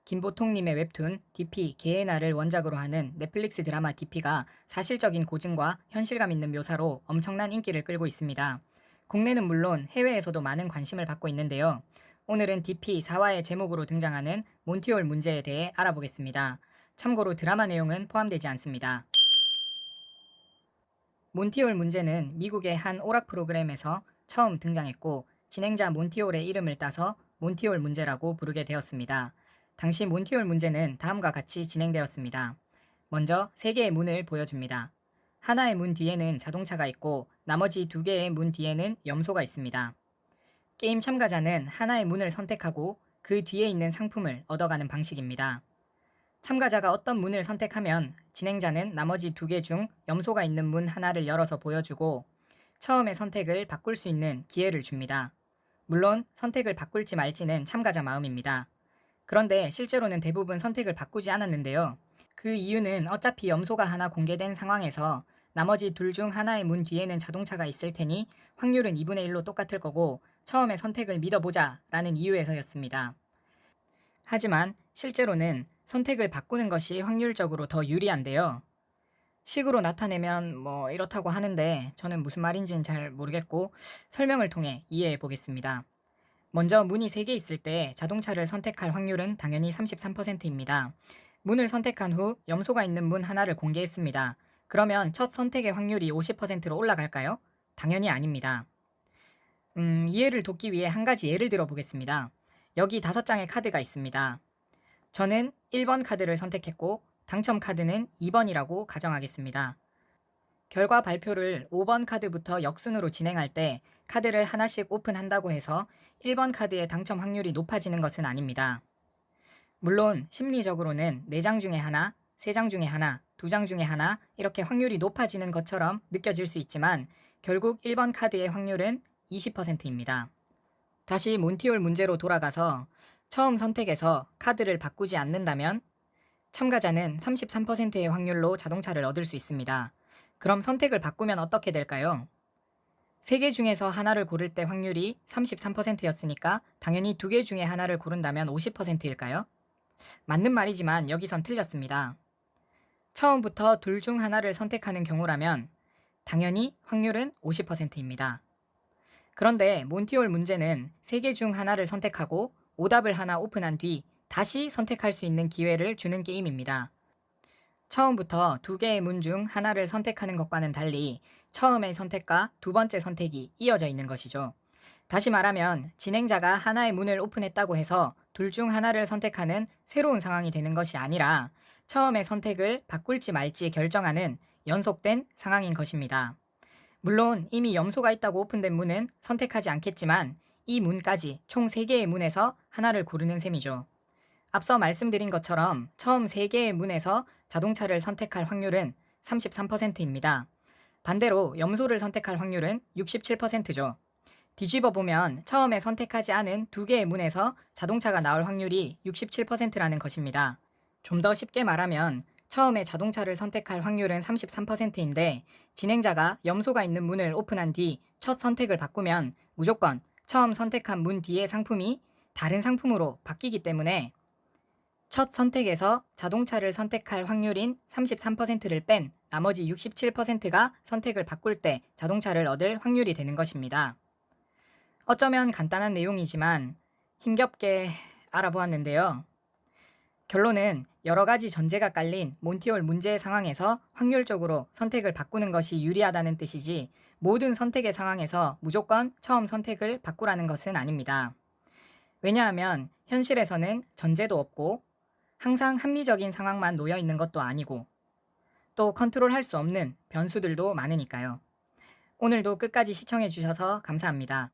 김보통님의 웹툰 DP 개의 날을 원작으로 하는 넷플릭스 드라마 DP가 사실적인 고증과 현실감 있는 묘사로 엄청난 인기를 끌고 있습니다. 국내는 물론 해외에서도 많은 관심을 받고 있는데요. 오늘은 DP 4화의 제목으로 등장하는 몬티올 문제에 대해 알아보겠습니다. 참고로 드라마 내용은 포함되지 않습니다. 몬티올 문제는 미국의 한 오락 프로그램에서 처음 등장했고 진행자 몬티올의 이름을 따서 몬티올 문제라고 부르게 되었습니다. 당시 몬티올 문제는 다음과 같이 진행되었습니다. 먼저 세 개의 문을 보여줍니다. 하나의 문 뒤에는 자동차가 있고 나머지 두 개의 문 뒤에는 염소가 있습니다. 게임 참가자는 하나의 문을 선택하고 그 뒤에 있는 상품을 얻어가는 방식입니다. 참가자가 어떤 문을 선택하면 진행자는 나머지 두 개 중 염소가 있는 문 하나를 열어서 보여주고 처음의 선택을 바꿀 수 있는 기회를 줍니다. 물론 선택을 바꿀지 말지는 참가자 마음입니다. 그런데 실제로는 대부분 선택을 바꾸지 않았는데요. 그 이유는 어차피 염소가 하나 공개된 상황에서 나머지 둘 중 하나의 문 뒤에는 자동차가 있을 테니 확률은 2분의 1로 똑같을 거고 처음에 선택을 믿어보자 라는 이유에서였습니다. 하지만 실제로는 선택을 바꾸는 것이 확률적으로 더 유리한데요. 식으로 나타내면 이렇다고 하는데 저는 무슨 말인지는 잘 모르겠고 설명을 통해 이해해 보겠습니다. 먼저 문이 3개 있을 때 자동차를 선택할 확률은 당연히 33%입니다. 문을 선택한 후 염소가 있는 문 하나를 공개했습니다. 그러면 첫 선택의 확률이 50%로 올라갈까요? 당연히 아닙니다. 이해를 돕기 위해 한 가지 예를 들어 보겠습니다. 여기 5장의 카드가 있습니다. 저는 1번 카드를 선택했고 당첨 카드는 2번이라고 가정하겠습니다. 결과 발표를 5번 카드부터 역순으로 진행할 때 카드를 하나씩 오픈한다고 해서 1번 카드의 당첨 확률이 높아지는 것은 아닙니다. 물론 심리적으로는 4장 중에 하나, 3장 중에 하나, 2장 중에 하나 이렇게 확률이 높아지는 것처럼 느껴질 수 있지만 결국 1번 카드의 확률은 20%입니다. 다시 몬티올 문제로 돌아가서 처음 선택에서 카드를 바꾸지 않는다면 참가자는 33%의 확률로 자동차를 얻을 수 있습니다. 그럼 선택을 바꾸면 어떻게 될까요? 3개 중에서 하나를 고를 때 확률이 33%였으니까 당연히 2개 중에 하나를 고른다면 50%일까요? 맞는 말이지만 여기선 틀렸습니다. 처음부터 둘 중 하나를 선택하는 경우라면 당연히 확률은 50%입니다. 그런데 몬티올 문제는 3개 중 하나를 선택하고 오답을 하나 오픈한 뒤 다시 선택할 수 있는 기회를 주는 게임입니다. 처음부터 2개의 문 중 하나를 선택하는 것과는 달리 처음의 선택과 두 번째 선택이 이어져 있는 것이죠. 다시 말하면 진행자가 하나의 문을 오픈했다고 해서 둘 중 하나를 선택하는 새로운 상황이 되는 것이 아니라 처음의 선택을 바꿀지 말지 결정하는 연속된 상황인 것입니다. 물론 이미 염소가 있다고 오픈된 문은 선택하지 않겠지만 이 문까지 총 3개의 문에서 하나를 고르는 셈이죠. 앞서 말씀드린 것처럼 처음 3개의 문에서 자동차를 선택할 확률은 33%입니다. 반대로 염소를 선택할 확률은 67%죠. 뒤집어 보면 처음에 선택하지 않은 2개의 문에서 자동차가 나올 확률이 67%라는 것입니다. 좀 더 쉽게 말하면 처음에 자동차를 선택할 확률은 33%인데 진행자가 염소가 있는 문을 오픈한 뒤 첫 선택을 바꾸면 무조건 처음 선택한 문 뒤의 상품이 다른 상품으로 바뀌기 때문에 첫 선택에서 자동차를 선택할 확률인 33%를 뺀 나머지 67%가 선택을 바꿀 때 자동차를 얻을 확률이 되는 것입니다. 어쩌면 간단한 내용이지만 힘겹게 알아보았는데요. 결론은 여러 가지 전제가 깔린 몬티올 문제의 상황에서 확률적으로 선택을 바꾸는 것이 유리하다는 뜻이지 모든 선택의 상황에서 무조건 처음 선택을 바꾸라는 것은 아닙니다. 왜냐하면 현실에서는 전제도 없고 항상 합리적인 상황만 놓여 있는 것도 아니고 또 컨트롤할 수 없는 변수들도 많으니까요. 오늘도 끝까지 시청해 주셔서 감사합니다.